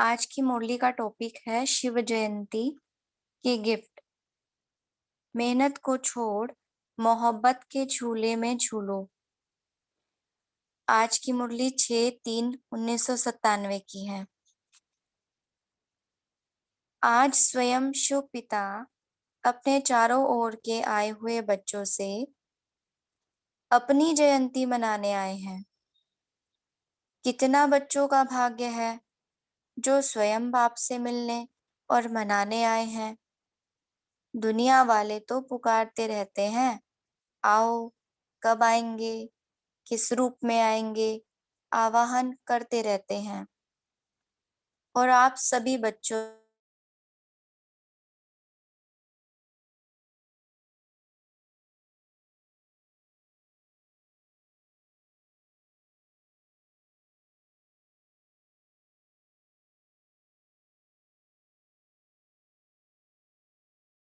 आज की मुरली का टॉपिक है शिव जयंती की गिफ्ट। मेहनत को छोड़ मोहब्बत के झूले में झूलो। आज की मुरली 6/3/1997 की है। आज स्वयं शिव पिता अपने चारों ओर के आए हुए बच्चों से अपनी जयंती मनाने आए हैं। कितना बच्चों का भाग्य है जो स्वयं बाप से मिलने और मनाने आए हैं। दुनिया वाले तो पुकारते रहते हैं, आओ, कब आएंगे, किस रूप में आएंगे, आवाहन करते रहते हैं। और आप सभी बच्चों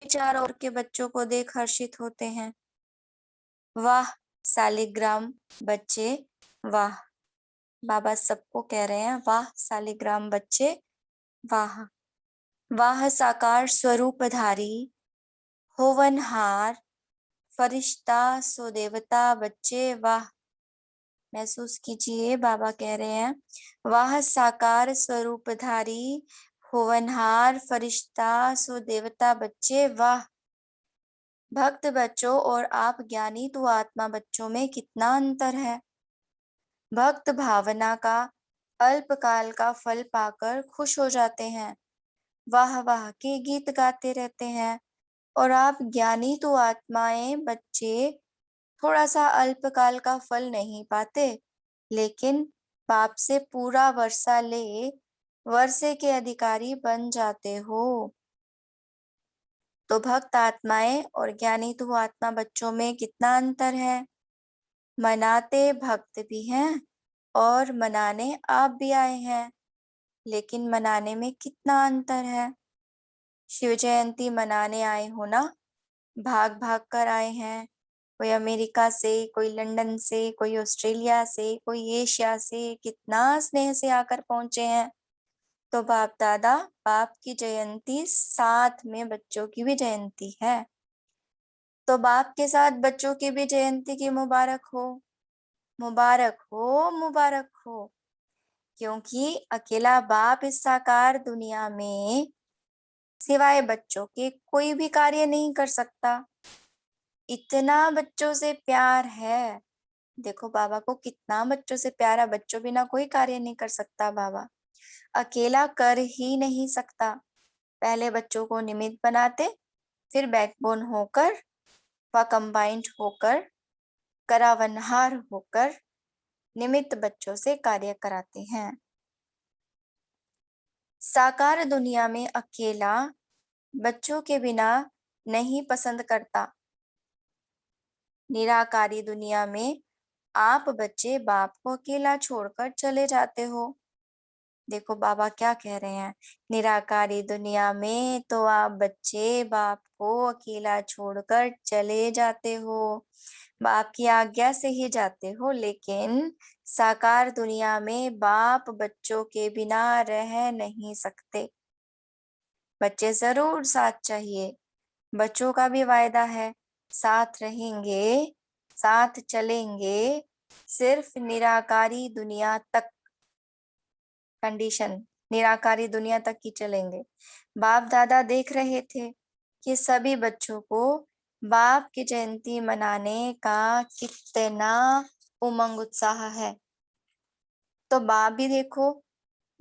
चार और के बच्चों को देख हर्षित होते हैं। वाह सालिग्राम बच्चे, वाह। बाबा सबको कह रहे हैं, वाह सालिग्राम बच्चे, वाह। वाह साकार स्वरूपधारी होवनहार फरिश्ता सो देवता बच्चे, वाह। महसूस कीजिए, बाबा कह रहे हैं, वाह साकार स्वरूपधारी होवनहार फरिश्ता सो देवता बच्चे, वाह। भक्त बच्चों और आप ज्ञानी तो आत्मा बच्चों में कितना अंतर है। भक्त भावना का अल्पकाल का फल पाकर खुश हो जाते हैं, वाह वाह के गीत गाते रहते हैं। और आप ज्ञानी तो आत्माएं बच्चे थोड़ा सा अल्पकाल का फल नहीं पाते, लेकिन पाप से पूरा वर्षा ले वर्षे के अधिकारी बन जाते हो। तो भक्त आत्माएं और ज्ञानी तो आत्मा बच्चों में कितना अंतर है। मनाते भक्त भी हैं और मनाने आप भी आए हैं, लेकिन मनाने में कितना अंतर है। शिव जयंती मनाने आए हो ना, भाग भाग कर आए हैं। कोई अमेरिका से, कोई लंदन से, कोई ऑस्ट्रेलिया से, कोई एशिया से, कितना स्नेह से आकर पहुंचे हैं। तो बाप दादा, बाप की जयंती साथ में बच्चों की भी जयंती है। तो बाप के साथ बच्चों की भी जयंती की मुबारक हो, मुबारक हो, मुबारक हो। क्योंकि अकेला बाप इस साकार दुनिया में सिवाय बच्चों के कोई भी कार्य नहीं कर सकता। इतना बच्चों से प्यार है। देखो बाबा को कितना बच्चों से प्यारा, बच्चों बिना कोई कार्य नहीं कर सकता। बाबा अकेला कर ही नहीं सकता। पहले बच्चों को निमित्त बनाते, फिर बैकबोन होकर व कंबाइंड होकर करावनहार होकर निमित्त बच्चों से कार्य कराते हैं। साकार दुनिया में अकेला बच्चों के बिना नहीं पसंद करता। निराकारी दुनिया में आप बच्चे बाप को अकेला छोड़कर चले जाते हो। देखो बाबा क्या कह रहे हैं, निराकारी दुनिया में तो आप बच्चे बाप को अकेला छोड़कर चले जाते हो, बाप की आज्ञा से ही जाते हो। लेकिन साकार दुनिया में बाप बच्चों के बिना रह नहीं सकते। बच्चे जरूर साथ चाहिए। बच्चों का भी वायदा है, साथ रहेंगे, साथ चलेंगे, सिर्फ निराकारी दुनिया तक। कंडीशन, निराकारी दुनिया तक ही चलेंगे। बाप दादा देख रहे थे कि सभी बच्चों को बाप की जयंती मनाने का कितना उमंग उत्साह है। तो बाप भी देखो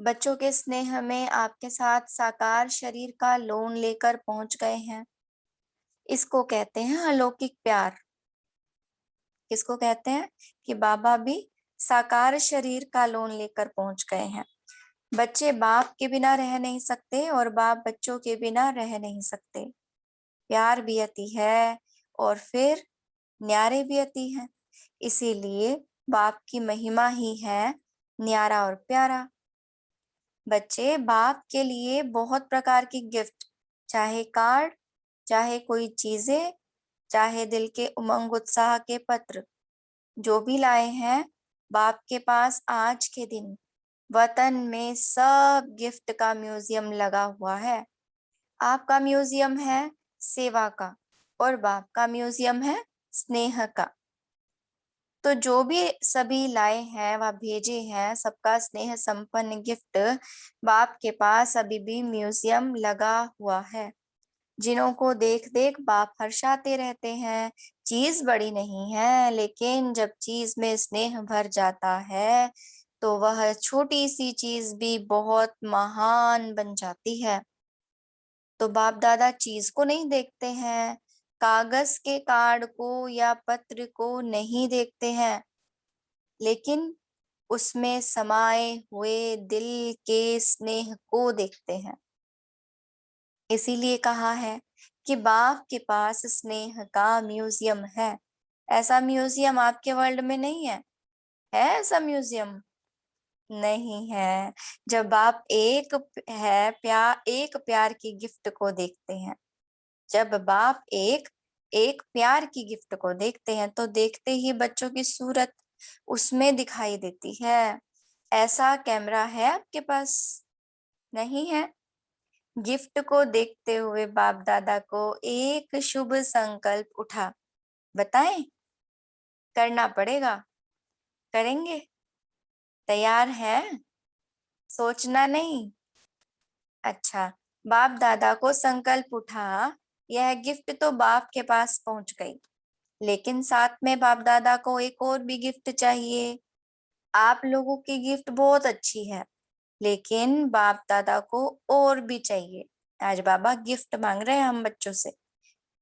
बच्चों के स्नेह में आपके साथ साकार शरीर का लोन लेकर पहुंच गए हैं। इसको कहते हैं अलौकिक प्यार। किसको कहते हैं कि बाबा भी साकार शरीर का लोन लेकर पहुंच गए हैं। बच्चे बाप के बिना रह नहीं सकते और बाप बच्चों के बिना रह नहीं सकते। प्यार भी अति है और फिर न्यारे भी अति है। इसीलिए बाप की महिमा ही है न्यारा और प्यारा। बच्चे बाप के लिए बहुत प्रकार की गिफ्ट, चाहे कार्ड, चाहे कोई चीजें, चाहे दिल के उमंग उत्साह के पत्र, जो भी लाए हैं बाप के पास आज के दिन वतन में सब गिफ्ट का म्यूजियम लगा हुआ है। आपका म्यूजियम है सेवा का और बाप का म्यूजियम है स्नेह का। तो जो भी सभी लाए हैं वह भेजे हैं, सबका स्नेह संपन्न गिफ्ट बाप के पास अभी भी म्यूजियम लगा हुआ है, जिन्हों को देख देख बाप हर्षाते रहते हैं। चीज बड़ी नहीं है, लेकिन जब चीज में स्नेह भर जाता है तो वह छोटी सी चीज भी बहुत महान बन जाती है। तो बाप दादा चीज को नहीं देखते हैं, कागज के कार्ड को या पत्र को नहीं देखते हैं, लेकिन उसमें समाये हुए दिल के स्नेह को देखते हैं। इसीलिए कहा है कि बाप के पास स्नेह का म्यूजियम है। ऐसा म्यूजियम आपके वर्ल्ड में नहीं है? है ऐसा म्यूजियम? नहीं है। जब आप एक प्यार की गिफ्ट को देखते हैं, जब बाप एक एक प्यार की गिफ्ट को देखते हैं तो देखते ही बच्चों की सूरत उसमें दिखाई देती है। ऐसा कैमरा है आपके पास? नहीं है। गिफ्ट को देखते हुए बाप दादा को एक शुभ संकल्प उठा। बताएं? करना पड़ेगा। करेंगे? तैयार है? सोचना नहीं। अच्छा, बाप दादा को संकल्प उठा, यह गिफ्ट तो बाप के पास पहुंच गई, लेकिन साथ में बाप दादा को एक और भी गिफ्ट चाहिए। आप लोगों की गिफ्ट बहुत अच्छी है, लेकिन बाप दादा को और भी चाहिए। आज बाबा गिफ्ट मांग रहे हैं हम बच्चों से,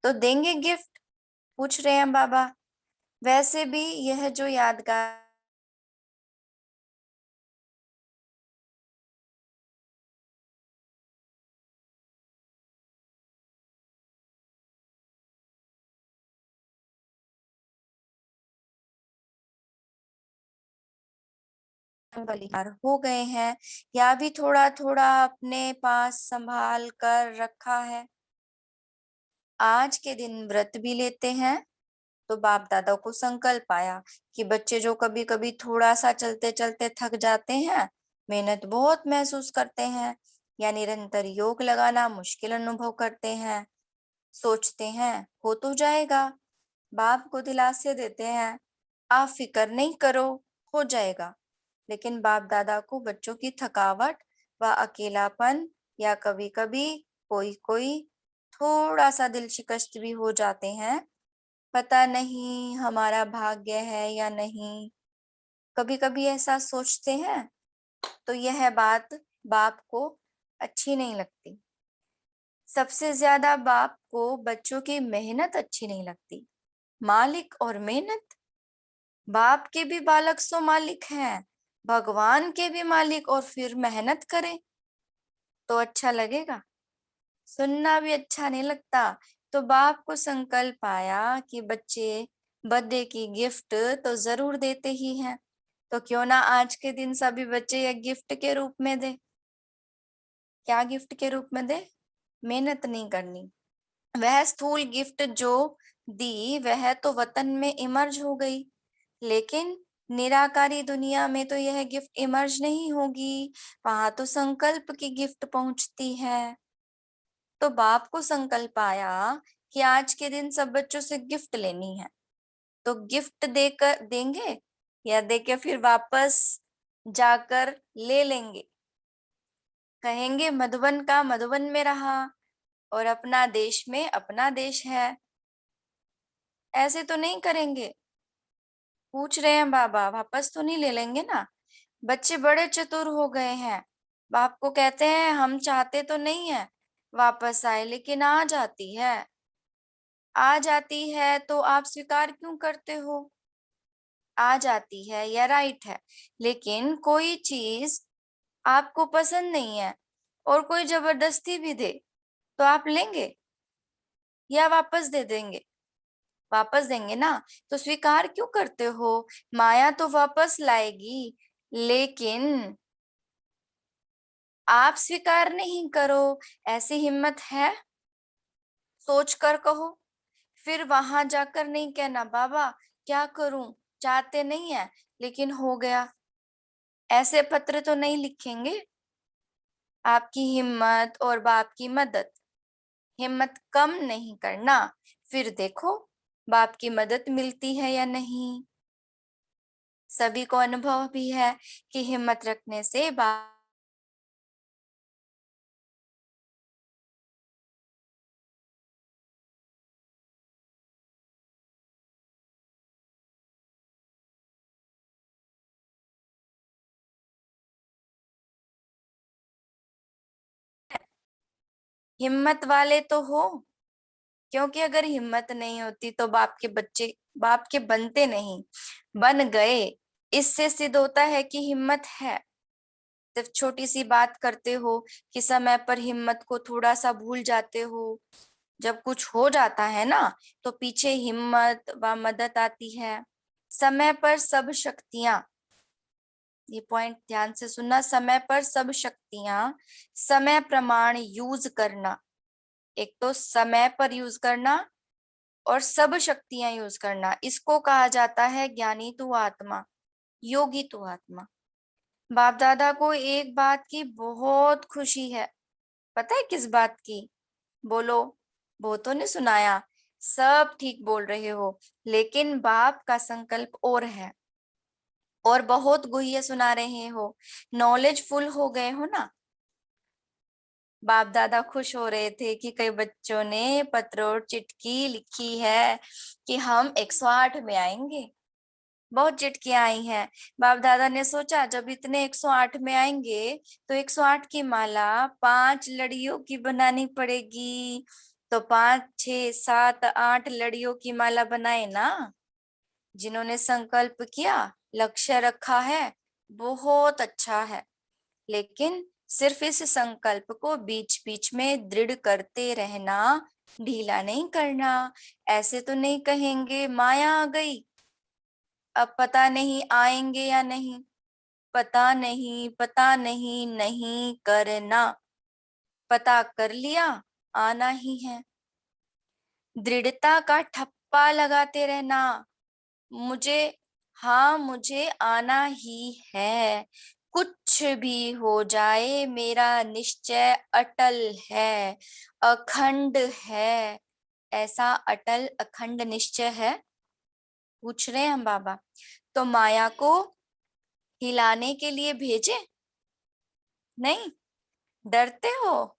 तो देंगे गिफ्ट? पूछ रहे हैं बाबा। वैसे भी यह जो यादगार बलिहार हो गए हैं या भी थोड़ा थोड़ा अपने पास संभाल कर रखा है, आज के दिन व्रत भी लेते हैं। तो बाप दादा को संकल्प आया कि बच्चे जो कभी कभी थोड़ा सा चलते चलते थक जाते हैं, मेहनत बहुत महसूस करते हैं या निरंतर योग लगाना मुश्किल अनुभव करते हैं, सोचते हैं हो तो जाएगा। बाप को दिलासे देते हैं, आप फिक्र नहीं करो, हो जाएगा। लेकिन बाप दादा को बच्चों की थकावट व अकेलापन या कभी कभी कोई कोई थोड़ा सा दिल शिकस्त भी हो जाते हैं। पता नहीं हमारा भाग्य है या नहीं, कभी कभी ऐसा सोचते हैं। तो यह बात बाप को अच्छी नहीं लगती। सबसे ज्यादा बाप को बच्चों की मेहनत अच्छी नहीं लगती। मालिक और मेहनत, बाप के भी बालक सो मालिक हैं, भगवान के भी मालिक, और फिर मेहनत करें तो अच्छा लगेगा? सुनना भी अच्छा नहीं लगता। तो बाप को संकल्प आया कि बच्चे बर्थडे की गिफ्ट तो जरूर देते ही हैं, तो क्यों ना आज के दिन सभी बच्चे यह गिफ्ट के रूप में दे। क्या गिफ्ट के रूप में दे? मेहनत नहीं करनी। वह स्थूल गिफ्ट जो दी वह तो वतन में इमर्ज हो गई, लेकिन निराकारी दुनिया में तो यह गिफ्ट इमर्ज नहीं होगी, वहां तो संकल्प की गिफ्ट पहुंचती है। तो बाप को संकल्प आया कि आज के दिन सब बच्चों से गिफ्ट लेनी है। तो गिफ्ट देकर देंगे या देके फिर वापस जाकर ले लेंगे? कहेंगे मधुबन का मधुबन में रहा और अपना देश में अपना देश है। ऐसे तो नहीं करेंगे। पूछ रहे हैं बाबा, वापस तो नहीं ले लेंगे ना? बच्चे बड़े चतुर हो गए हैं। बाप को कहते हैं हम चाहते तो नहीं है वापस आए, लेकिन आ जाती है। आ जाती है तो आप स्वीकार क्यों करते हो? आ जाती है या राइट है, लेकिन कोई चीज आपको पसंद नहीं है और कोई जबरदस्ती भी दे तो आप लेंगे या वापस दे देंगे? वापस देंगे ना। तो स्वीकार क्यों करते हो? माया तो वापस लाएगी, लेकिन आप स्वीकार नहीं करो। ऐसी हिम्मत है? सोच कर कहो। फिर वहां जाकर नहीं कहना बाबा क्या करूं, चाहते नहीं है लेकिन हो गया। ऐसे पत्र तो नहीं लिखेंगे। आपकी हिम्मत और बाप की मदद, हिम्मत कम नहीं करना, फिर देखो बाप की मदद मिलती है या नहीं। सभी को अनुभव भी है कि हिम्मत रखने से बाप हिम्मत वाले तो हो, क्योंकि अगर हिम्मत नहीं होती तो बाप के बच्चे बाप के बनते नहीं, बन गए। इससे सिद्ध होता है कि हिम्मत है। सिर्फ छोटी सी बात करते हो कि समय पर हिम्मत को थोड़ा सा भूल जाते हो, जब कुछ हो जाता है ना तो पीछे हिम्मत व मदद आती है। समय पर सब शक्तियां, ये पॉइंट ध्यान से सुनना, समय पर सब शक्तियां, समय प्रमाण यूज करना। एक तो समय पर यूज करना और सब शक्तियां यूज करना, इसको कहा जाता है ज्ञानी तू आत्मा, योगी तू आत्मा। बाप दादा को एक बात की बहुत खुशी है। पता है किस बात की? बोलो। बहुतों ने सुनाया, सब ठीक बोल रहे हो, लेकिन बाप का संकल्प और है। और बहुत गुह्य सुना रहे हो, नॉलेज फुल हो गए हो ना। बाप दादा खुश हो रहे थे कि कई बच्चों ने पत्र और चिट्ठी लिखी है कि हम 108 में आएंगे। बहुत चिट्ठियां आई हैं। बाप दादा ने सोचा जब इतने 108 में आएंगे तो 108 की माला 5 लड़ियों की बनानी पड़ेगी। तो 5 6 7 8 लड़ियों की माला बनाए ना। जिन्होंने संकल्प किया, लक्ष्य रखा है, बहुत अच्छा है। लेकिन सिर्फ इस संकल्प को बीच बीच में दृढ़ करते रहना, ढीला नहीं करना। ऐसे तो नहीं कहेंगे माया आ गई, अब पता नहीं आएंगे या नहीं। पता नहीं, पता नहीं, नहीं करना। पता कर लिया, आना ही है। दृढ़ता का ठप्पा लगाते रहना। मुझे, हाँ मुझे आना ही है। कुछ भी हो जाए मेरा निश्चय अटल है, अखंड है। ऐसा अटल अखंड निश्चय है? पूछ रहे हैं हम बाबा। तो माया को हिलाने के लिए भेजे नहीं? डरते हो?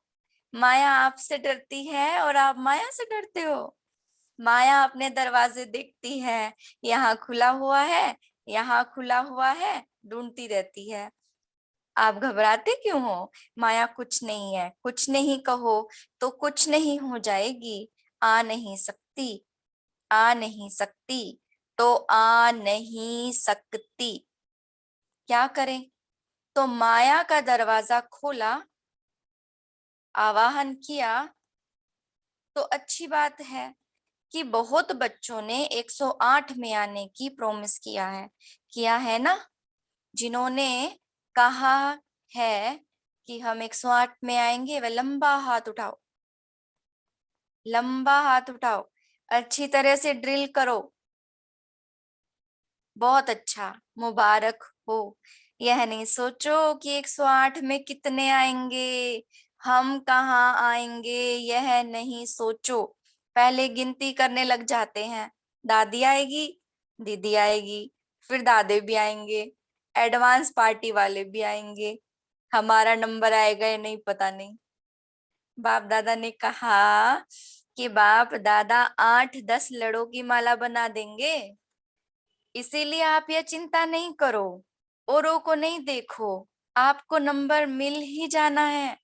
माया आपसे डरती है और आप माया से डरते हो। माया अपने दरवाजे देखती है, यहाँ खुला हुआ है, यहाँ खुला हुआ है, ढूंढती रहती है। आप घबराते क्यों हो? माया कुछ नहीं है, कुछ नहीं कहो तो कुछ नहीं हो जाएगी। आ नहीं सकती, आ नहीं सकती, तो आ नहीं सकती। क्या करें? तो माया का दरवाजा खोला, आवाहन किया, तो अच्छी बात है कि बहुत बच्चों ने 108 में आने की प्रॉमिस किया है ना। जिन्होंने कहा है कि हम 108 में आएंगे, वे लंबा हाथ उठाओ, लंबा हाथ उठाओ, अच्छी तरह से ड्रिल करो। बहुत अच्छा, मुबारक हो। यह नहीं सोचो कि 108 में कितने आएंगे, हम कहाँ आएंगे, यह नहीं सोचो। पहले गिनती करने लग जाते हैं। दादी आएगी, दीदी आएगी, फिर दादे भी आएंगे, एडवांस पार्टी वाले भी आएंगे। हमारा नंबर आएगा या नहीं पता नहीं। बाप दादा ने कहा कि बाप दादा 8 10 लड़ों की माला बना देंगे, इसीलिए आप यह चिंता नहीं करो, औरों को नहीं देखो, आपको नंबर मिल ही जाना है।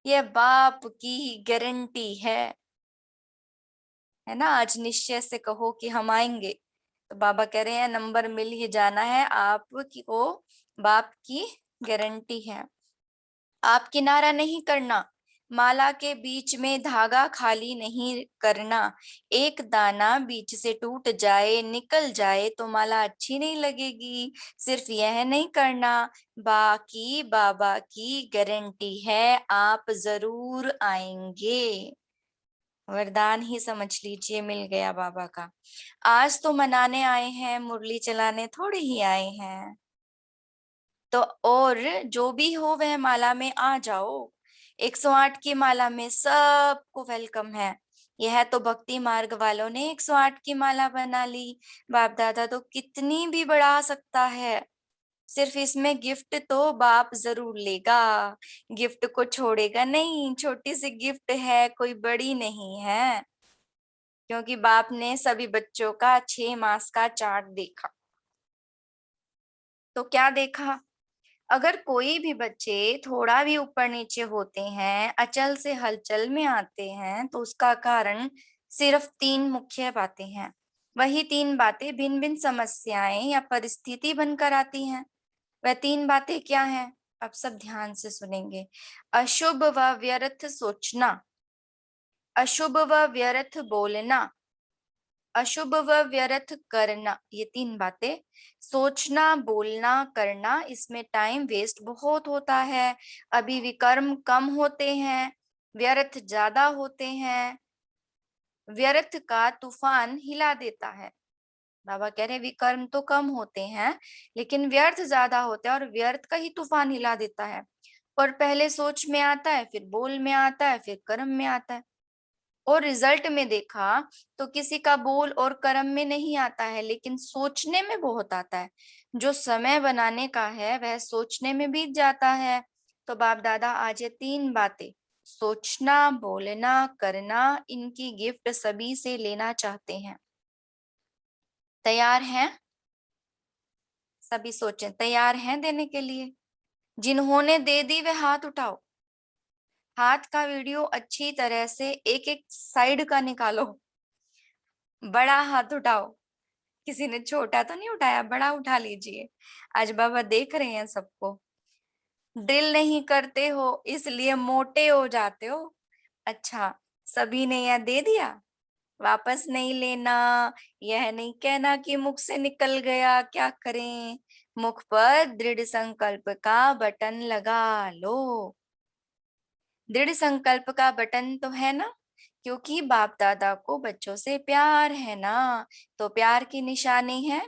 यह बाप की गारंटी है ना। आज निश्चय से कहो कि हम आएंगे, तो बाबा कह रहे हैं नंबर मिल ही जाना है आपको, बाप की गारंटी है। आप किनारा नहीं करना, माला के बीच में धागा खाली नहीं करना। एक दाना बीच से टूट जाए, निकल जाए तो माला अच्छी नहीं लगेगी। सिर्फ यह नहीं करना, बाकी बाबा की गारंटी है आप जरूर आएंगे। वरदान ही समझ लीजिए मिल गया बाबा का। आज तो मनाने आए हैं, मुरली चलाने थोड़ी ही आए हैं। तो और जो भी हो वह माला में आ जाओ। 108 की माला में सबको वेलकम है। यह तो भक्ति मार्ग वालों ने 108 की माला बना ली। बाप दादा तो कितनी भी बढ़ा सकता है, सिर्फ इसमें गिफ्ट तो बाप जरूर लेगा, गिफ्ट को छोड़ेगा नहीं। छोटी सी गिफ्ट है, कोई बड़ी नहीं है, क्योंकि बाप ने सभी बच्चों का 6 मास का चार्ट देखा। तो क्या देखा? अगर कोई भी बच्चे थोड़ा भी ऊपर नीचे होते हैं, अचल से हलचल में आते हैं, तो उसका कारण सिर्फ 3 मुख्य बातें हैं। वही 3 बातें भिन्न भिन्न समस्याएं या परिस्थिति बनकर आती हैं। वह 3 बातें क्या हैं? अब सब ध्यान से सुनेंगे। अशुभ व व्यर्थ सोचना, अशुभ व व्यर्थ बोलना, अशुभ व व्यर्थ करना। ये 3 बातें, सोचना, बोलना, करना, इसमें टाइम वेस्ट बहुत होता है। अभी विकर्म कम होते हैं, व्यर्थ ज्यादा होते हैं। व्यर्थ का तूफान हिला देता है। बाबा कह रहे विकर्म तो कम होते हैं, लेकिन व्यर्थ ज्यादा होते हैं, और व्यर्थ का ही तूफान हिला देता है। और पहले सोच में आता है, फिर बोल में आता है, फिर कर्म में आता है। और रिजल्ट में देखा तो किसी का बोल और कर्म में नहीं आता है, लेकिन सोचने में बहुत आता है। जो समय बनाने का है वह सोचने में बीत जाता है। तो बाप दादा आज ये 3 बातें, सोचना, बोलना, करना, इनकी गिफ्ट सभी से लेना चाहते हैं। तैयार हैं? सभी सोचें, तैयार हैं देने के लिए? जिन्होंने दे दी वे हाथ उठाओ। हाथ का वीडियो अच्छी तरह से एक एक साइड का निकालो। बड़ा हाथ उठाओ। किसी ने छोटा तो नहीं उठाया, बड़ा उठा लीजिए। आज बाबा देख रहे हैं सबको। ड्रिल नहीं करते हो इसलिए मोटे हो जाते हो। अच्छा, सभी ने यह दे दिया, वापस नहीं लेना। यह नहीं कहना कि मुख से निकल गया, क्या करें? मुख पर दृढ़ संकल्प का बटन लगा लो। दृढ़ संकल्प का बटन तो है ना, क्योंकि बाप दादा को बच्चों से प्यार है ना, तो प्यार की निशानी है।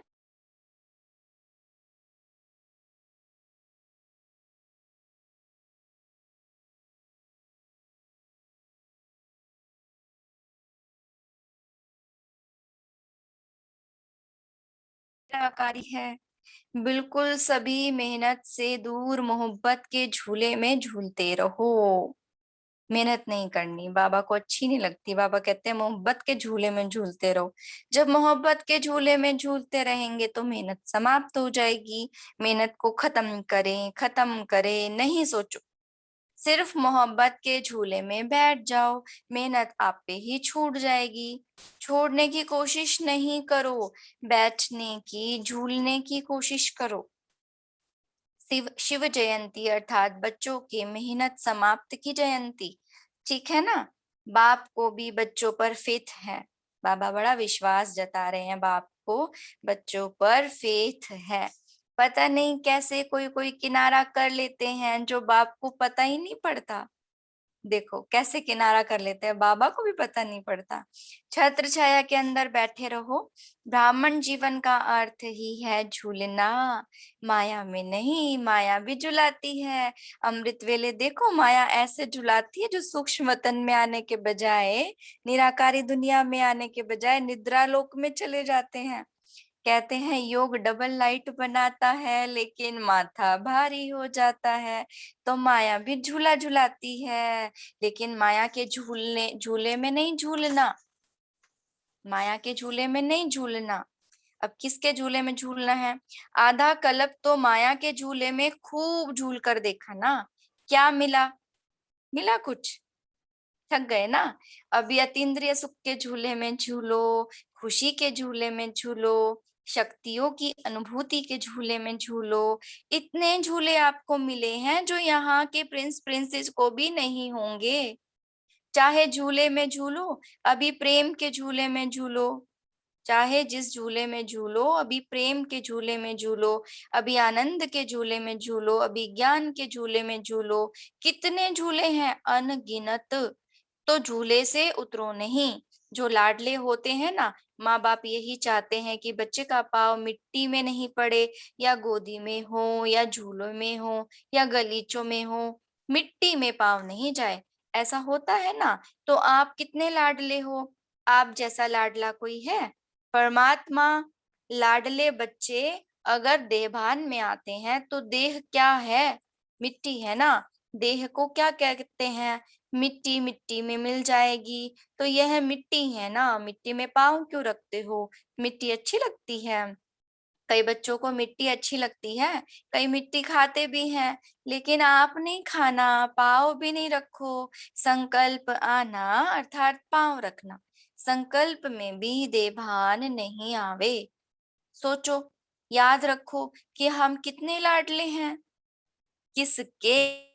निराकारी है। बिल्कुल सभी मेहनत से दूर मोहब्बत के झूले में झूलते रहो। मेहनत नहीं करनी बाबा को अच्छी नहीं लगती। बाबा कहते हैं मोहब्बत के झूले में झूलते रहो। जब मोहब्बत के झूले में झूलते रहेंगे तो मेहनत समाप्त हो जाएगी। मेहनत को खत्म करें नहीं सोचो, सिर्फ मोहब्बत के झूले में बैठ जाओ। मेहनत आप पे ही छूट जाएगी। छोड़ने की कोशिश नहीं करो, बैठने की, झूलने की कोशिश करो। शिव शिव जयंती अर्थात बच्चों की मेहनत समाप्त की जयंती। ठीक है ना? बाप को भी बच्चों पर फेथ है। बाबा बड़ा विश्वास जता रहे हैं, बाप को बच्चों पर फेथ है। पता नहीं कैसे कोई कोई किनारा कर लेते हैं जो बाप को पता ही नहीं पड़ता। देखो कैसे किनारा कर लेते हैं, बाबा को भी पता नहीं पड़ता। छत्र छाया के अंदर बैठे रहो। ब्राह्मण जीवन का अर्थ ही है झूलना, माया में नहीं। माया भी झुलाती है। अमृत वेले देखो माया ऐसे झुलाती है, जो सूक्ष्म वतन में आने के बजाय, निराकारी दुनिया में आने के बजाय निद्रा लोक में चले जाते हैं। कहते हैं योग डबल लाइट बनाता है, लेकिन माथा भारी हो जाता है। तो माया भी झूला झुलाती है, लेकिन माया के झूलने झूले में नहीं झूलना। माया के झूले में नहीं झूलना। अब किसके झूले में झूलना है? आधा कल्प तो माया के झूले में खूब झूल कर देखा ना, क्या मिला? मिला कुछ? थक गए ना। अभी अतीन्द्रिय सुख के झूले में झूलो, खुशी के झूले में झूलो, शक्तियों की अनुभूति के झूले में झूलो। इतने झूले आपको मिले हैं जो यहाँ के प्रिंस प्रिंसेस को भी नहीं होंगे। चाहे झूले में झूलो, अभी प्रेम के झूले में झूलो। चाहे जिस झूले में झूलो, अभी प्रेम के झूले में झूलो, अभी आनंद के झूले में झूलो, अभी ज्ञान के झूले में झूलो। कितने झूले हैं? अनगिनत। तो झूले से उतरो नहीं, जो लाडले होते हैं ना, माँ बाप यही चाहते हैं कि बच्चे का पाँव मिट्टी में नहीं पड़े, या गोदी में हो, या झूलों में हो, या गलीचों में हो, मिट्टी में पाँव नहीं जाए। ऐसा होता है ना। तो आप कितने लाडले हो? आप जैसा लाडला कोई है? परमात्मा। लाडले बच्चे अगर देहभान में आते हैं तो देह क्या है? मिट्टी है ना। देह को क्या कहते हैं? मिट्टी। मिट्टी में मिल जाएगी। तो यह मिट्टी है ना, मिट्टी में पाँव क्यों रखते हो? मिट्टी अच्छी लगती है। कई बच्चों को मिट्टी अच्छी लगती है, कई मिट्टी खाते भी हैं, लेकिन आप नहीं खाना, पाँव भी नहीं रखो। संकल्प आना अर्थात पाँव रखना। संकल्प में भी देभान नहीं आवे। सोचो, याद रखो कि हम कितने लाडले हैं, किसके।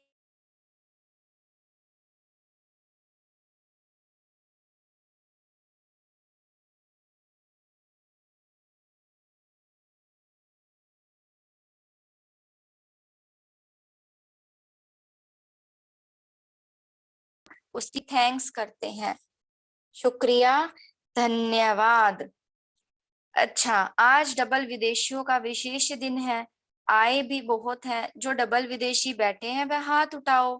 उसकी थैंक्स करते हैं। शुक्रिया, धन्यवाद। अच्छा, आज डबल विदेशियों का विशेष दिन है। आए भी बहुत हैं। जो डबल विदेशी बैठे हैं वह हाथ उठाओ।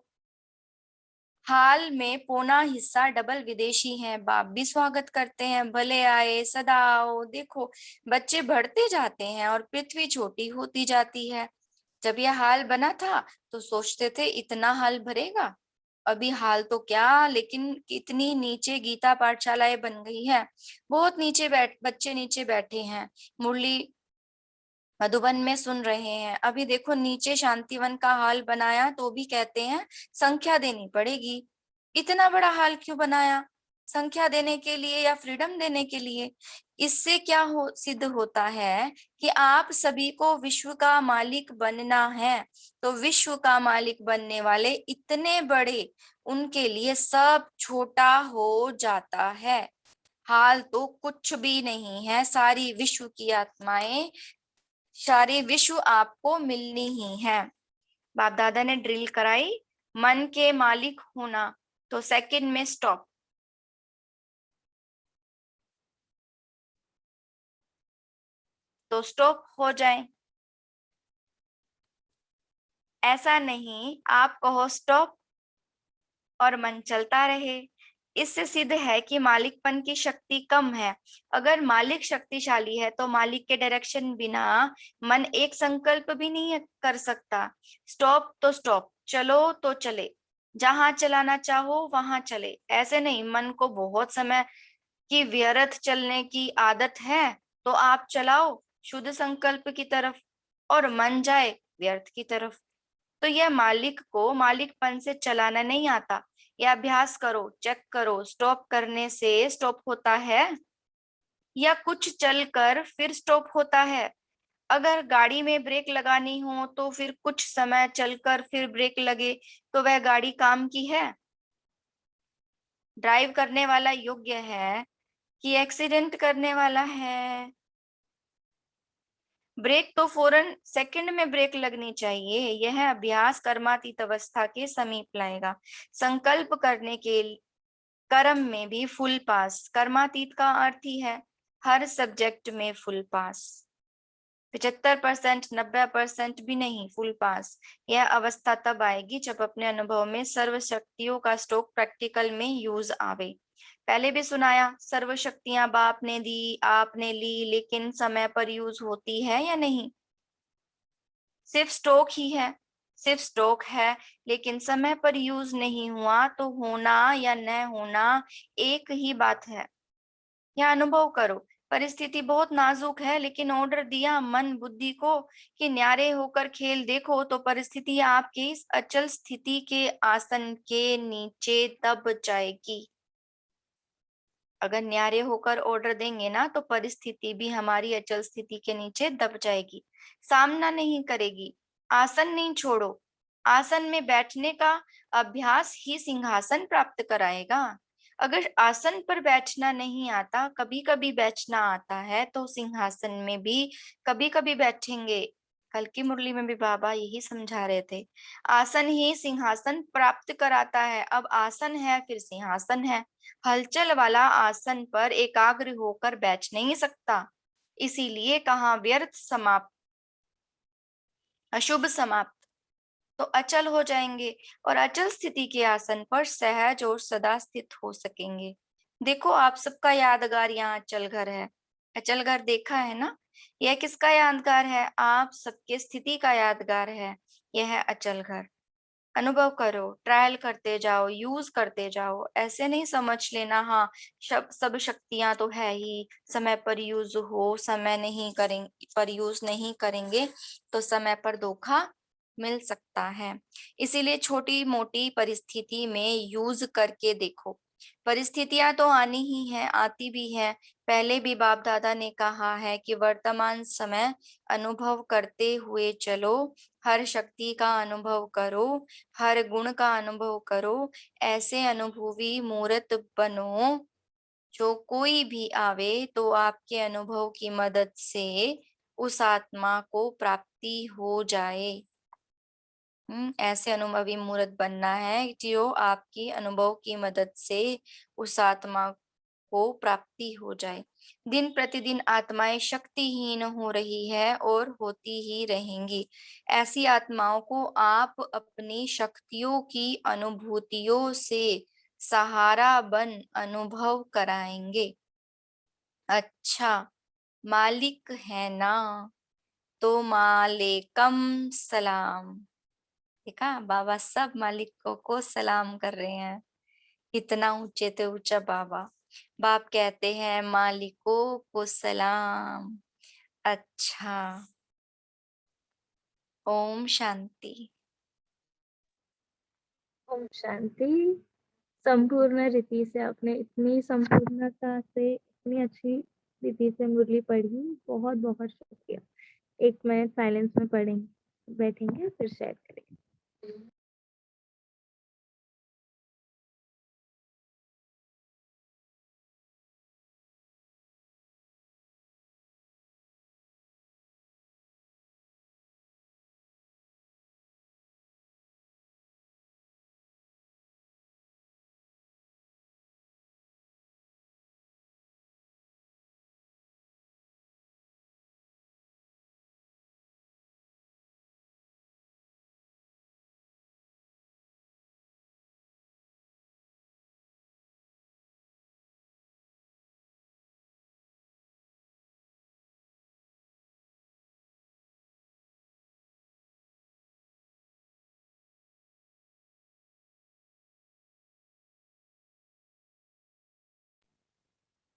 हाल में पौना हिस्सा डबल विदेशी हैं। बाप भी स्वागत करते हैं, भले आए, सदा आओ। देखो, बच्चे बढ़ते जाते हैं और पृथ्वी छोटी होती जाती है। जब यह हाल बना था तो सोचते थे इतना हाल भरेगा। अभी हाल तो क्या, लेकिन कितनी नीचे गीता पाठशालाएं बन गई है। बहुत नीचे बच्चे नीचे बैठे हैं। मुरली मधुबन में सुन रहे हैं। अभी देखो, नीचे शांतिवन का हाल बनाया तो भी कहते हैं संख्या देनी पड़ेगी। इतना बड़ा हाल क्यों बनाया? संख्या देने के लिए या फ्रीडम देने के लिए? इससे क्या सिद्ध होता है कि आप सभी को विश्व का मालिक बनना है। तो विश्व का मालिक बनने वाले इतने बड़े, उनके लिए सब छोटा हो जाता है। हाल तो कुछ भी नहीं है। सारी विश्व की आत्माएं, सारे विश्व आपको मिलनी ही है। बाप दादा ने ड्रिल कराई, मन के मालिक होना। तो सेकंड में स्टॉप। तो स्टॉप हो जाए। ऐसा नहीं, आप कहो स्टॉप और मन चलता रहे। इससे सिद्ध है कि मालिकपन की शक्ति कम है। अगर मालिक शक्तिशाली है तो मालिक के डायरेक्शन बिना मन एक संकल्प भी नहीं कर सकता। स्टॉप तो स्टॉप, चलो तो चले, जहां चलाना चाहो वहां चले। ऐसे नहीं, मन को बहुत समय की व्यर्थ चलने की आदत है तो आप चलाओ शुद्ध संकल्प की तरफ, और मन जाए व्यर्थ की तरफ। तो यह मालिक को मालिकपन से चलाना नहीं आता। यह अभ्यास करो, चेक करो, स्टॉप करने से स्टॉप होता है या कुछ चलकर फिर स्टॉप होता है। अगर गाड़ी में ब्रेक लगानी हो तो फिर कुछ समय चलकर फिर ब्रेक लगे तो वह गाड़ी काम की है? ड्राइव करने वाला योग्य है कि एक्सीडेंट करने वाला है? ब्रेक तो फौरन सेकंड में ब्रेक लगनी चाहिए। यह अभ्यास कर्मातीत अवस्था के समीप लाएगा। संकल्प करने के कर्म में भी फुल पास। कर्मातीत का अर्थ ही है हर सब्जेक्ट में फुल पास। 75%, 90% भी नहीं, फुल पास। यह अवस्था तब आएगी जब अपने अनुभव में सर्व शक्तियों का स्टॉक प्रैक्टिकल में यूज आवे। पहले भी सुनाया, सर्व शक्तियां बाप ने दी, आपने ली, लेकिन समय पर यूज होती है या नहीं? सिर्फ स्टॉक ही है, सिर्फ स्टॉक है, लेकिन समय पर यूज नहीं हुआ तो होना या न होना एक ही बात है। यह अनुभव करो। परिस्थिति बहुत नाजुक है, लेकिन ऑर्डर दिया मन बुद्धि को कि न्यारे होकर खेल देखो, तो परिस्थिति आपकी इस अचल स्थिति के आसन के नीचे दब जाएगी। अगर न्यारे होकर ऑर्डर देंगे ना तो परिस्थिति भी हमारी अचल स्थिति के नीचे दब जाएगी, सामना नहीं करेगी। आसन नहीं छोड़ो। आसन में बैठने का अभ्यास ही सिंहासन प्राप्त कराएगा। अगर आसन पर बैठना नहीं आता, कभी कभी बैठना आता है, तो सिंहासन में भी कभी कभी बैठेंगे। कल की मुरली में भी बाबा यही समझा रहे थे, आसन ही सिंहासन प्राप्त कराता है। अब आसन है फिर सिंहासन है। हलचल वाला आसन पर एकाग्र होकर बैठ नहीं सकता, इसीलिए कहा व्यर्थ समाप्त, अशुभ समाप्त, तो अचल हो जाएंगे और अचल स्थिति के आसन पर सहज और सदा स्थित हो सकेंगे। देखो आप सबका यादगार यहाँ अचल घर है। अचल घर देखा है ना? यह किसका यादगार है? आप सबके स्थिति का यादगार है। यह है अचल घर। अनुभव करो, ट्रायल करते जाओ, यूज करते जाओ। ऐसे नहीं समझ लेना हाँ सब शक्तियां तो है ही, समय पर यूज हो, समय नहीं करेंगे पर यूज नहीं करेंगे तो समय पर धोखा मिल सकता है। इसीलिए छोटी मोटी परिस्थिति में यूज करके देखो। परिस्थितियां तो आनी ही है, आती भी है। पहले भी बाप दादा ने कहा है कि वर्तमान समय अनुभव करते हुए चलो, हर शक्ति का अनुभव करो, हर गुण का अनुभव करो। ऐसे अनुभवी मूर्त बनो, जो कोई भी आवे तो आपके अनुभव की मदद से उस आत्मा को प्राप्ति हो जाए। ऐसे अनुभवी मूर्त बनना है जो आपकी अनुभव की मदद से उस आत्मा को प्राप्ति हो जाए। दिन प्रतिदिन आत्माएं शक्तिहीन हो रही है और होती ही रहेंगी। ऐसी आत्माओं को आप अपनी शक्तियों की अनुभूतियों से सहारा बन अनुभव कराएंगे। अच्छा, मालिक है ना, तो मालेकम सलाम। देखा, बाबा सब मालिकों को सलाम कर रहे हैं। इतना ऊंचे ते ऊंचा बाबा। बाप कहते हैं मालिकों को सलाम। अच्छा, ओम शांति। ओम शांति। संपूर्ण रीति से आपने इतनी संपूर्णता से इतनी अच्छी रीति से मुरली पढ़ी, बहुत बहुत शुक्रिया। 1 मिनट साइलेंस में पढ़ेंगे, बैठेंगे फिर शेयर करेंगे।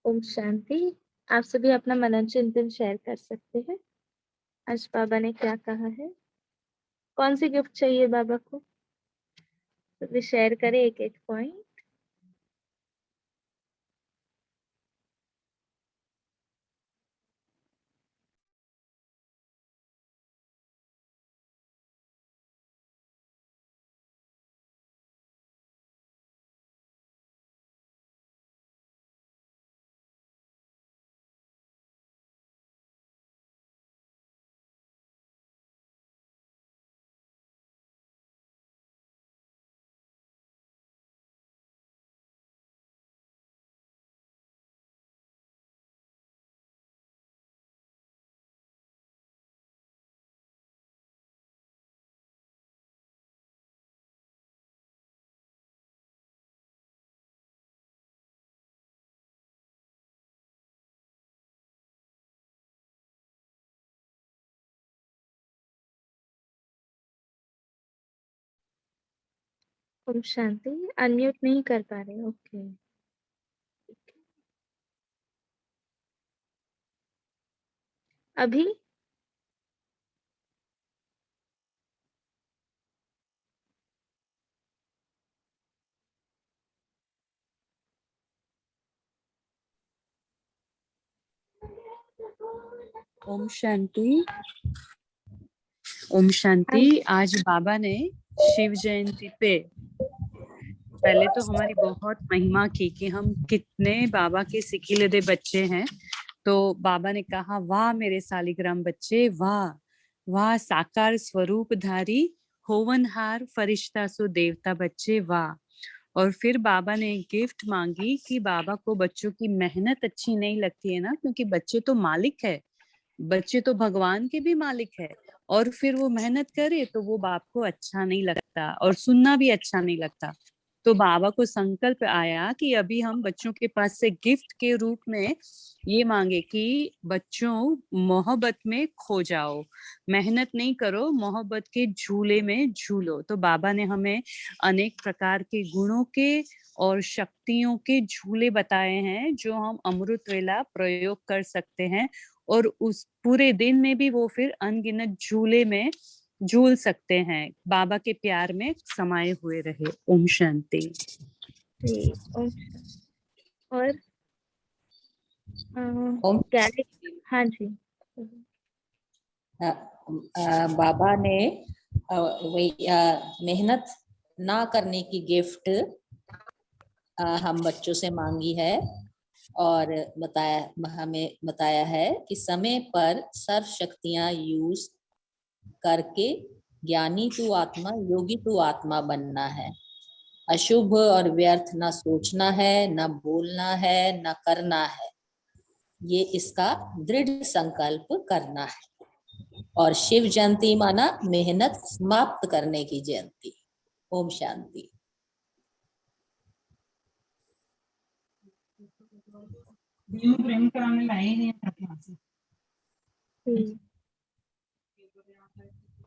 ओम शांति। आप सभी अपना मनन चिंतन शेयर कर सकते हैं। आज बाबा ने क्या कहा है, कौन सी गिफ्ट चाहिए बाबा को, सभी शेयर करें एक एक पॉइंट। ओम शांति। अनम्यूट नहीं कर पा रहे, ओके। अभी ओम शांति। ओम शांति। आज बाबा ने शिव जयंती पे पहले तो हमारी बहुत महिमा की कि हम कितने बाबा के सिकीलदे बच्चे हैं। तो बाबा ने कहा, वाह मेरे सालिग्राम बच्चे, वाह वाह साकार स्वरूपधारी होवनहार फरिश्ता सो देवता बच्चे वाह। और फिर बाबा ने गिफ्ट मांगी कि बाबा को बच्चों की मेहनत अच्छी नहीं लगती है ना, क्योंकि बच्चे तो मालिक है, बच्चे तो भगवान के भी मालिक है। और फिर वो मेहनत करे तो वो बाप को अच्छा नहीं लगता और सुनना भी अच्छा नहीं लगता। तो बाबा को संकल्प आया कि अभी हम बच्चों के पास से गिफ्ट के रूप में ये मांगे कि बच्चों मोहब्बत में खो जाओ, मेहनत नहीं करो, मोहब्बत के झूले में झूलो। तो बाबा ने हमें अनेक प्रकार के गुणों के और शक्तियों के झूले बताए हैं जो हम अमृत वेला प्रयोग कर सकते हैं, और उस पूरे दिन में भी वो फिर अनगिनत झूले में झूल सकते हैं, बाबा के प्यार में समाये हुए रहे। ओम शांति। जी ओम शांति। और ओम हाँ जी बाबा ने वही मेहनत ना करने की गिफ्ट हम बच्चों से मांगी है, और हमें बताया है कि समय पर सर्व शक्तियां यूज करके ज्ञानी तू आत्मा, योगी तू आत्मा बनना है। अशुभ और व्यर्थ ना सोचना है, ना बोलना है, ना करना है। ये इसका दृढ़ संकल्प करना है। और शिव जयंती माना मेहनत समाप्त करने की जयंती। ओम शांति।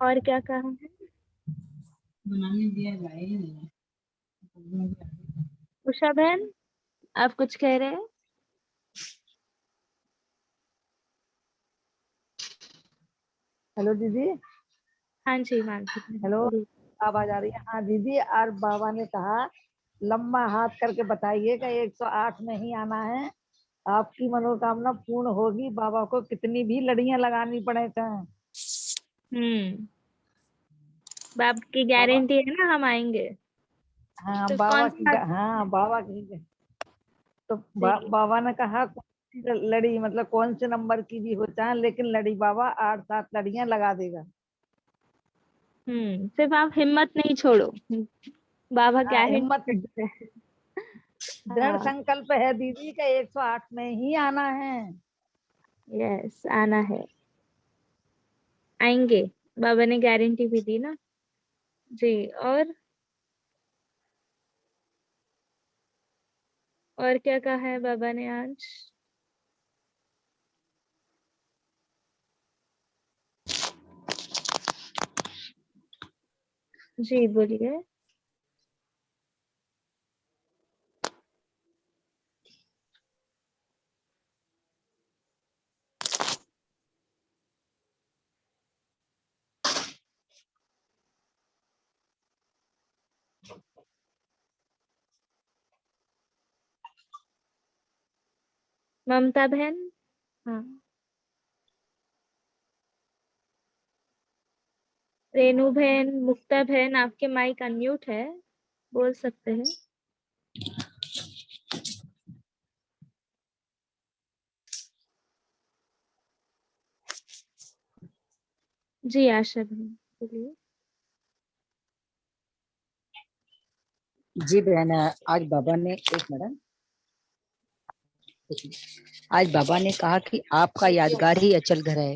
और क्या कहा है उषा बहन, आप कुछ कह रहे हैं? हेलो दीदी। हाँ जी मानसी बहन, हेलो, बोलिए। आवाज आ रही है? हाँ दीदी, और बाबा ने कहा लंबा हाथ करके बताइए कि 108 में ही आना है, आपकी मनोकामना पूर्ण होगी। बाबा को कितनी भी लड़ियां लगानी पड़े चाहे। बाप की बाबा, गारंटी है ना, हम आएंगे। हाँ तो बाबा कौन की, सा? हाँ बाबा की। तो जी बाबा ने कहा कौन सी लड़ी, मतलब कौन से नंबर की भी हो चाहे, लेकिन लड़ी बाबा 8-7 लड़ियां लगा देगा। सिर्फ आप हिम्मत नहीं छोड़ो, बाबा हाँ हिम्मत, गारंटी देते हैं। दृढ़ हाँ संकल्प है दीदी का 108 में ही आना है। यस, आना है, आएंगे, बाबा ने गारंटी भी दी ना जी। और क्या कहा है बाबा ने आज? जी बोलिए। ममता बहन, हाँ। रेनू बहन, मुक्ता बहन, आपके माइक अनम्यूट है, बोल सकते हैं। जी आशा बहन बोलिए। जी बहन, आज बाबा ने एक मिनट, आज बाबा ने कहा कि आपका यादगार ही अचल घर है।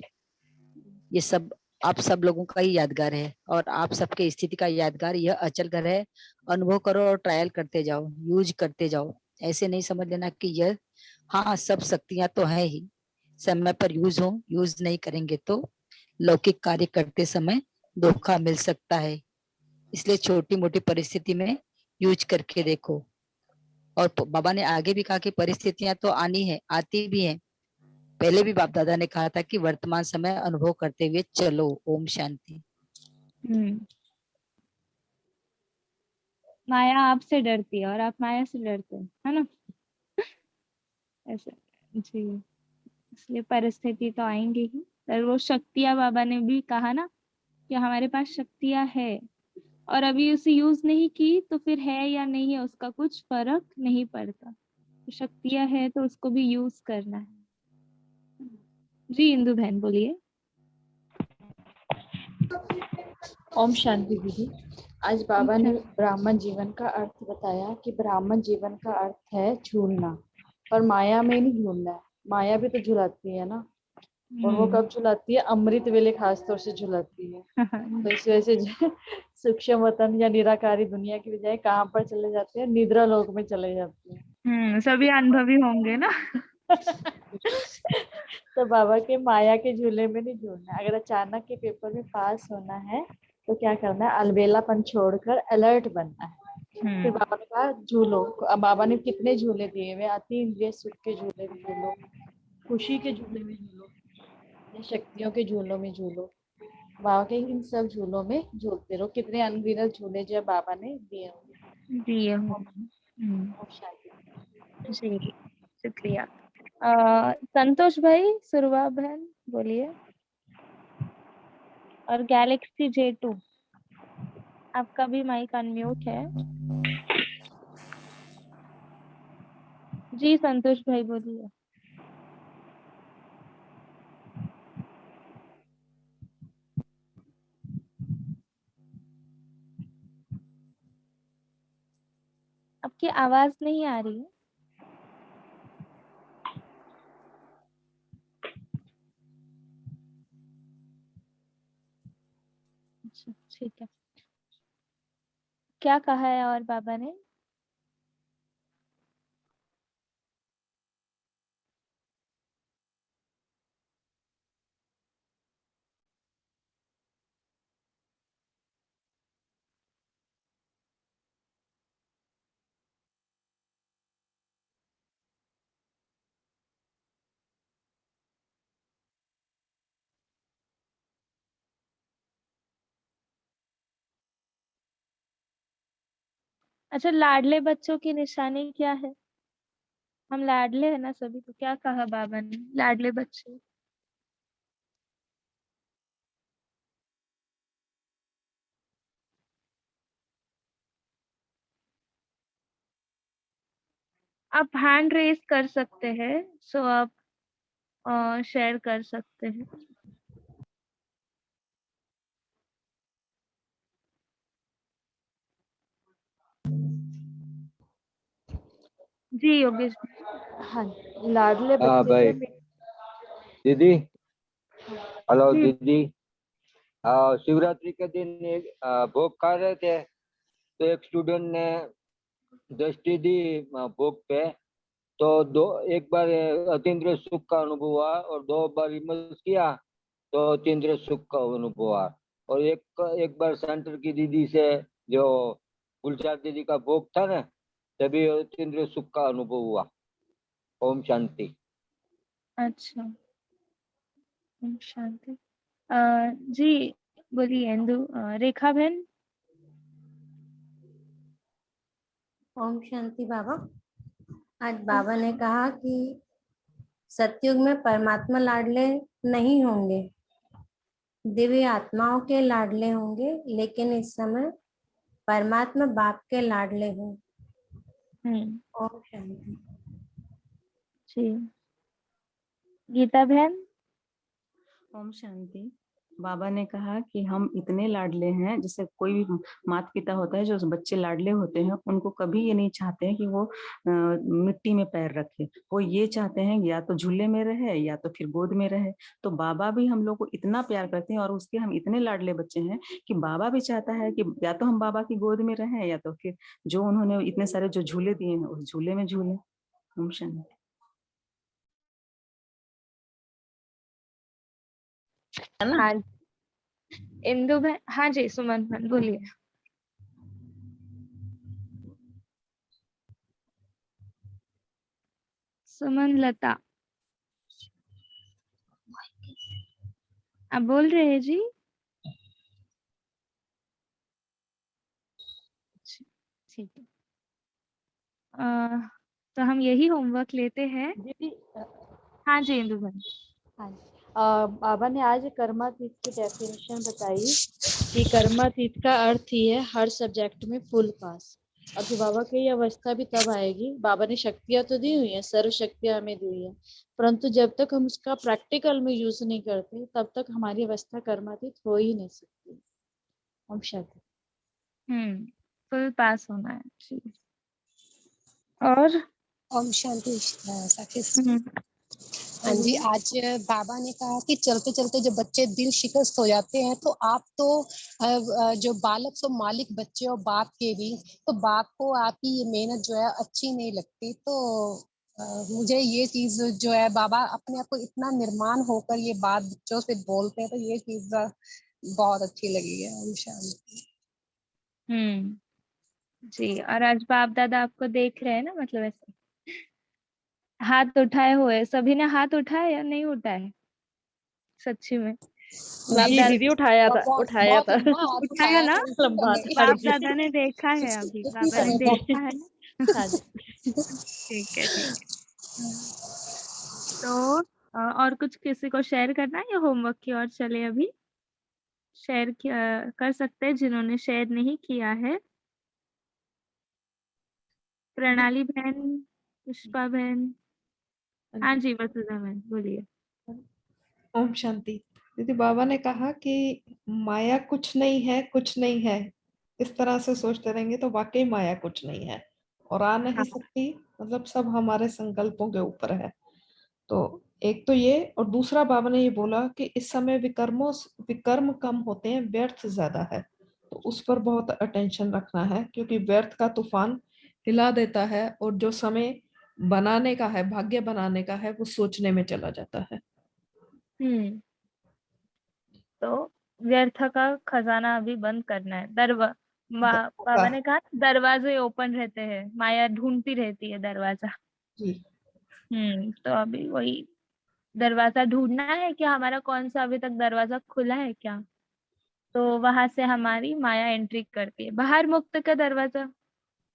ये सब आप सब लोगों का ही यादगार है, और आप सबके स्थिति का यादगार यह अचल घर है। अनुभव करो और ट्रायल करते जाओ, यूज करते जाओ। ऐसे नहीं समझ लेना कि यह, हाँ सब शक्तियां तो है ही, समय पर यूज हो, यूज नहीं करेंगे तो लौकिक कार्य करते समय धोखा मिल सकता है। इसलिए छोटी मोटी परिस्थिति में यूज करके देखो। और बाबा ने आगे भी कहा कि परिस्थितियां तो आनी है, आती भी हैं। पहले भी बाप दादा ने कहा था कि वर्तमान समय अनुभव करते हुए चलो। ओम शांति। माया आपसे डरती है और आप माया से डरते हैं, है ना? ऐसा जी, इसलिए परिस्थिति तो आएंगी ही, पर वो शक्तियां बाबा ने भी कहा ना कि हमारे पास शक्तियां है, और अभी उसे यूज नहीं की तो फिर है या नहीं है उसका कुछ फर्क नहीं पड़ता। तो शक्तियां है तो उसको भी यूज करना है। जी इंदु बहन बोलिए। ओम शांति दीदी। आज बाबा ने ब्राह्मण जीवन का अर्थ बताया कि ब्राह्मण जीवन का अर्थ है झूलना, पर माया में नहीं झूलना है। माया भी तो झुलाती है ना, और वो कब झुलाती है? अमृत वेले खास तौर से झुलाती है। तो इस वजह से सूक्ष्म वतन या निराकारी दुनिया की बजाय कहाँ पर चले जाते हैं? निद्रा लोक में चले जाते हैं। सभी अनुभवी होंगे ना। तो बाबा के माया के झूले में नहीं झूलना है। अगर अचानक के पेपर में पास होना है तो क्या करना है? अलबेलापन छोड़कर अलर्ट बनना है। फिर बाबा ने कहा झूलो। अब बाबा ने कितने झूले दिए हुए? अति इंद्रिय सुख के झूले में झूलो, खुशी के झूले में झूलो, या शक्तियों के झूलों में झूलो। बाबा के इन सब झूलों में झूलते रहो। कितने अनगिनत झूले जो बाबा ने दिए होंगे। दिए होंगे। ओम शांति। जी, शुक्रिया। संतोष भाई, सुरवा बहन बोलिए। और गैलेक्सी J2, आपका भी माइक अनम्यूट है। जी संतोष भाई बोलिए। आपकी आवाज नहीं आ रही है। अच्छा, ठीक है। क्या कहा है और बाबा ने? अच्छा, लाडले बच्चों की निशानी क्या है? हम लाडले हैं ना सभी, तो क्या कहा बाबा ने? लाडले बच्चे आप हैंड रेज कर सकते हैं, सो आप शेयर कर सकते हैं। जी योगेश। हाँ, लाडले हाँ बच्चे भाई। जो दीदी, हेलो जी। दीदी। शिवरात्रि के दिन एक भोग खा रहे थे, तो एक स्टूडेंट ने दृष्टि दी भोग पे, तो एक बार अतीन्द्रिय सुख का अनुभव हुआ और 2 बार विमर्श किया तो अतीन्द्रिय सुख का अनुभव हुआ। और एक बार सेंटर की दीदी से जो गुलजार दीदी का भोग था ना, तभी अतीन्द्रिय सुख का अनुभव हुआ। ओम शांति। अच्छा, ओम शांति। जी बोलिए इंदु। रेखा बहन। ओम शांति बाबा। आज बाबा ने कहा कि सतयुग में परमात्मा लाडले नहीं होंगे, दिव्य आत्माओं के लाडले होंगे, लेकिन इस समय परमात्मा बाप के लाडले हों। ओम शांति। जी गीता बहन। ओम शांति। बाबा ने कहा कि हम इतने लाडले हैं, जैसे कोई भी माता पिता होता है जो बच्चे लाडले होते हैं, उनको कभी ये नहीं चाहते हैं कि वो मिट्टी में पैर रखे। वो ये चाहते हैं या तो झूले में रहे या तो फिर गोद में रहे। तो बाबा भी हम लोग को इतना प्यार करते हैं और उसके हम इतने लाडले बच्चे हैं कि बाबा भी चाहता है कि या तो हम बाबा की गोद में रहें या तो फिर जो उन्होंने इतने सारे जो झूले दिए हैं उस झूले में झूले। ओम शांति। हाँ इंदु बहन। हाँ जी सुमन बहन बोलिए। सुमन लता, आप बोल रहे हैं जी? ठीक है। तो हम यही होमवर्क लेते हैं। दीदी। हाँ जी इंदु बहन। हाँ, बाबा ने आज कर्मातीत की डेफिनेशन बताई कि कर्मातीत का अर्थ ही है हर सब्जेक्ट में फुल पास। और फिर बाबा की ये अवस्था भी तब आएगी, बाबा ने शक्तियां तो दी हुई है, सर्व शक्तियां हमें दी हुई है, परंतु जब तक हम उसका प्रैक्टिकल में यूज नहीं करते तब तक हमारी अवस्था कर्मातीत हो ही नहीं सकती। ओम शांति। फुल पास होना है जी। और ओम शांति साखी। हम्म, हाँ जी, बोलिए। आज बाबा ने कहा कि चलते चलते जब बच्चे दिल शिकस्त हो जाते हैं तो आप तो जो बालक सो मालिक बच्चे और बाप के भी, तो बाप को आपकी ये मेहनत जो है अच्छी नहीं लगती। तो मुझे ये चीज जो है, बाबा अपने आप को इतना निर्माण होकर ये बात बच्चों से बोलते हैं, तो ये चीज बहुत अच्छी लगी है। ओम शांति। जी, और आज बाप दादा आपको देख रहे हैं ना, मतलब ऐसे हाथ उठाए हुए, सभी ने हाथ उठाया या नहीं उठाए? सच्ची में बाप जी दादा दीदी उठाया था, बहुत उठाया बहुत था। लंबा हाथ उठाया उठाया ना, था, उसी लंबा समय। था, हाँ बाप जी। दादा ने देखा है, अभी उसी बाबा ने समय था। देखा है ना। हाँ जी। ठीक है, ठीक है। तो और कुछ किसी को शेयर करना है या होमवर्क की ओर चले? अभी शेयर कर सकते हैं जिन्होंने शेयर नहीं किया है। प्रणाली बहन, पुष्पा बहन, हाँ जी, वसुधा बहन, बोलिए। ओम शांति। दीदी, बाबा ने कहा कि माया कुछ नहीं है, कुछ नहीं है, इस तरह से सोचते रहेंगे तो वाकई माया कुछ नहीं है और आ नहीं हाँ, सकती, मतलब सब हमारे संकल्पों के ऊपर है। तो एक तो ये, और दूसरा बाबा ने ये बोला कि इस समय विकर्म कम होते हैं, व्यर्थ ज्यादा है, तो उस पर बहुत अटेंशन रखना है, क्योंकि व्यर्थ का तूफान हिला देता है और जो समय बनाने का है, भाग्य बनाने का है, वो सोचने में चला जाता है। हम्म तो व्यर्थ का खजाना अभी बंद करना है। बाबा ने कहा दरवाजे ओपन रहते हैं, माया ढूंढती रहती है दरवाजा। जी। तो अभी वही दरवाजा ढूंढना है कि हमारा कौन सा अभी तक दरवाजा खुला है क्या, तो वहां से हमारी माया एंट्री करती है। बाहर मुक्त का दरवाजा,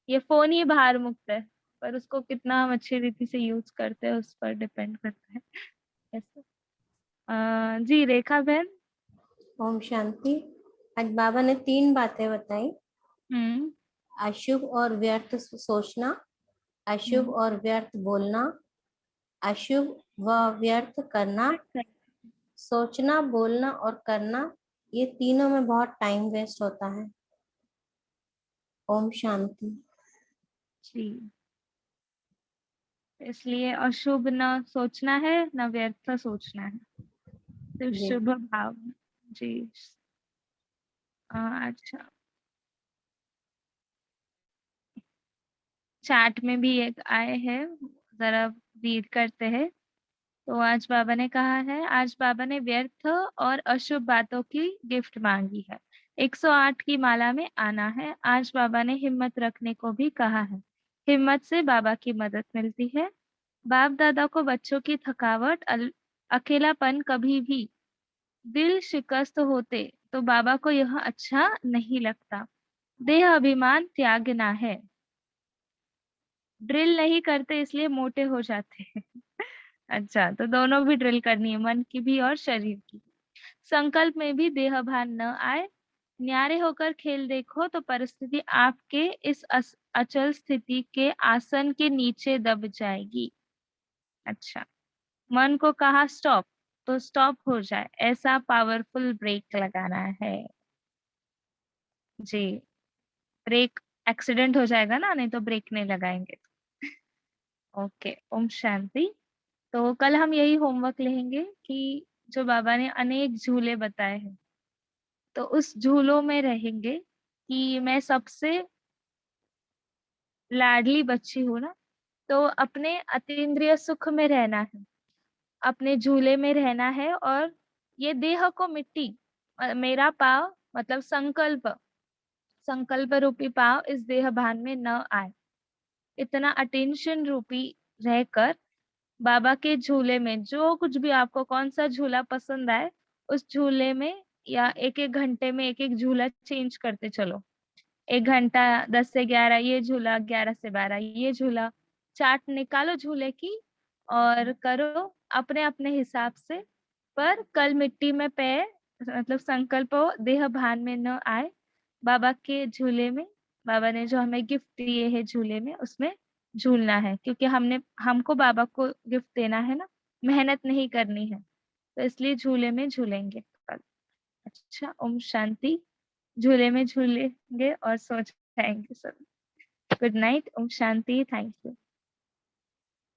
ये फोन ही बाहर मुक्त है, पर उसको कितना हम अच्छी रीति से यूज करते हैं उस पर डिपेंड करता है। ऐसे जी, रेखा बहन। ओम शांति। आज बाबा ने 3 बातें बताई। हम्म अशुभ और व्यर्थ सोचना, अशुभ हम्म और व्यर्थ बोलना, अशुभ व व्यर्थ करना। सोचना, बोलना और करना, ये तीनों में बहुत टाइम वेस्ट होता है। ओम शांति। जी, इसलिए अशुभ न सोचना है, न व्यर्थ सोचना है, सिर्फ जी। शुभ भाव। जी। अच्छा, चैट में भी एक आए हैं, जरा रीड करते हैं। तो आज बाबा ने कहा है, आज बाबा ने व्यर्थ और अशुभ बातों की गिफ्ट मांगी है। 108 की माला में आना है। आज बाबा ने हिम्मत रखने को भी कहा है। हिम्मत से बाबा की मदद मिलती है। बाप दादा को बच्चों की थकावट, अकेलापन कभी भी दिल शिकस्त होते तो बाबा को यह अच्छा नहीं लगता। देह अभिमान त्यागना है। ड्रिल नहीं करते इसलिए मोटे हो जाते हैं। अच्छा, तो दोनों भी ड्रिल करनी है, मन की भी और शरीर की। संकल्प में भी देह भान न आए। न्यारे होकर खेल देखो तो परिस्थिति आपके इस अचल स्थिति के आसन के नीचे दब जाएगी। अच्छा, मन को कहा स्टॉप तो स्टॉप हो जाए, ऐसा पावरफुल ब्रेक लगाना है। जी, ब्रेक एक्सीडेंट हो जाएगा ना, नहीं तो ब्रेक नहीं लगाएंगे। ओके, ओम शांति। तो कल हम यही होमवर्क लेंगे कि जो बाबा ने अनेक झूले बताए हैं, तो उस झूलों में रहेंगे कि मैं सबसे लाडली बच्ची हूँ ना, तो अपने अतीन्द्रिय सुख में रहना है, अपने झूले में रहना है, और ये देह को मिट्टी, मेरा पाव मतलब संकल्प, संकल्प रूपी पाव इस देह भान में न आए। इतना अटेंशन रूपी रहकर बाबा के झूले में, जो कुछ भी आपको कौन सा झूला पसंद आए, उस झूले में या एक एक घंटे में एक एक झूला चेंज करते चलो। 1 घंटा 10 से 11 ये झूला, 11 से 12 ये झूला। चार्ट निकालो झूले की और करो अपने अपने हिसाब से। पर कल मिट्टी में पैर, मतलब संकल्प हो, देह भान में न आए, बाबा के झूले में बाबा ने जो हमें गिफ्ट दिए है झूले में उसमें झूलना है, क्योंकि हमको बाबा को गिफ्ट देना है ना, मेहनत नहीं करनी है, तो इसलिए झूले में झूलेंगे कल। अच्छा, ओम शांति। झूले में झूलेंगे और सो जाएंगे सब। Good night, Om Shanti, thank you.